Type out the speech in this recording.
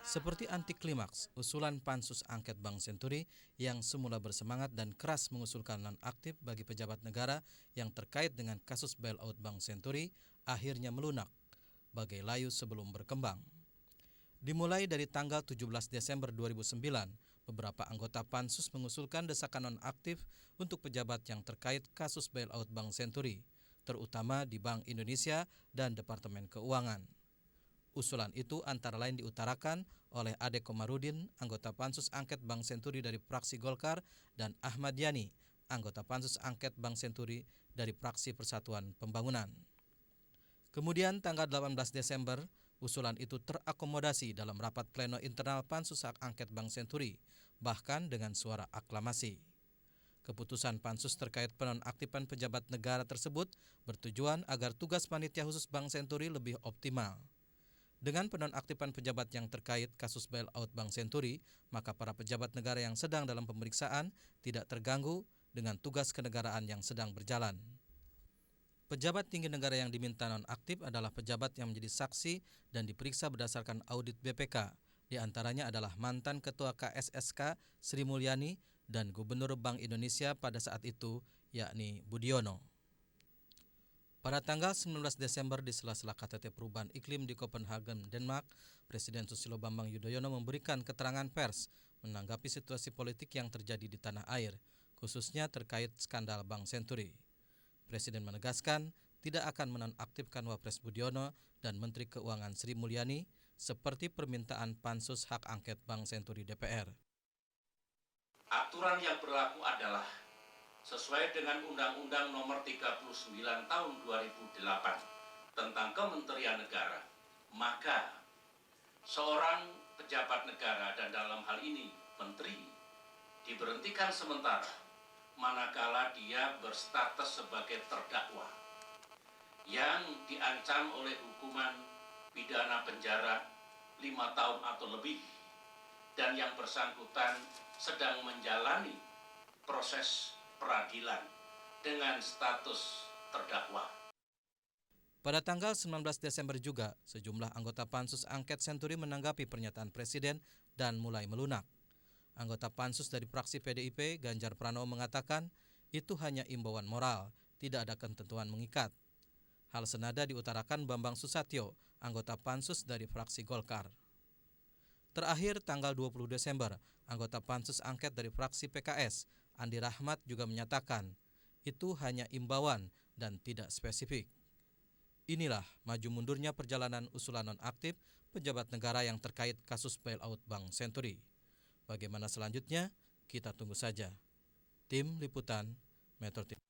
Seperti anti klimaks, usulan pansus angket Bank Senturi yang semula bersemangat dan keras mengusulkan nonaktif bagi pejabat negara yang terkait dengan kasus bailout Bank Senturi akhirnya melunak, bagai layu sebelum berkembang. Dimulai dari tanggal 17 Desember 2009, beberapa anggota pansus mengusulkan desakan nonaktif untuk pejabat yang terkait kasus bailout Bank Senturi, terutama di Bank Indonesia dan Departemen Keuangan. Usulan itu antara lain diutarakan oleh Ade Komarudin, anggota Pansus Angket Bank Senturi dari fraksi Golkar, dan Ahmad Yani, anggota Pansus Angket Bank Senturi dari fraksi Persatuan Pembangunan. Kemudian tanggal 18 Desember, usulan itu terakomodasi dalam rapat pleno internal Pansus Hak Angket Bank Senturi, bahkan dengan suara aklamasi. Keputusan Pansus terkait penonaktifan pejabat negara tersebut bertujuan agar tugas panitia khusus Bank Senturi lebih optimal. Dengan penonaktifan pejabat yang terkait kasus bailout Bank Senturi, maka para pejabat negara yang sedang dalam pemeriksaan tidak terganggu dengan tugas kenegaraan yang sedang berjalan. Pejabat tinggi negara yang diminta nonaktif adalah pejabat yang menjadi saksi dan diperiksa berdasarkan audit BPK. Di antaranya adalah mantan Ketua KSSK Sri Mulyani dan Gubernur Bank Indonesia pada saat itu, yakni Budiono. Pada tanggal 19 Desember di sela-sela KTT Perubahan Iklim di Copenhagen, Denmark, Presiden Susilo Bambang Yudhoyono memberikan keterangan pers menanggapi situasi politik yang terjadi di tanah air, khususnya terkait skandal Bank Senturi. Presiden menegaskan tidak akan menonaktifkan Wapres Budiono dan Menteri Keuangan Sri Mulyani seperti permintaan Pansus Hak Angket Bank Senturi DPR. Aturan yang berlaku adalah sesuai dengan Undang-Undang Nomor 39 Tahun 2008 tentang Kementerian Negara, maka seorang pejabat negara dan dalam hal ini menteri diberhentikan sementara manakala dia berstatus sebagai terdakwa yang diancam oleh hukuman pidana penjara 5 tahun atau lebih dan yang bersangkutan sedang menjalani proses peradilan dengan status terdakwa. Pada tanggal 19 Desember juga, sejumlah anggota Pansus Angket Senturi menanggapi pernyataan Presiden dan mulai melunak. Anggota Pansus dari fraksi PDIP, Ganjar Pranowo mengatakan itu hanya imbauan moral, tidak ada ketentuan mengikat. Hal senada diutarakan Bambang Susatyo, anggota Pansus dari fraksi Golkar. Terakhir tanggal 20 Desember, anggota Pansus Angket dari fraksi PKS, Andi Rahmat juga menyatakan itu hanya imbauan dan tidak spesifik. Inilah maju mundurnya perjalanan usulan nonaktif pejabat negara yang terkait kasus bailout Bank Senturi. Bagaimana selanjutnya? Kita tunggu saja. Tim Liputan Metro TV.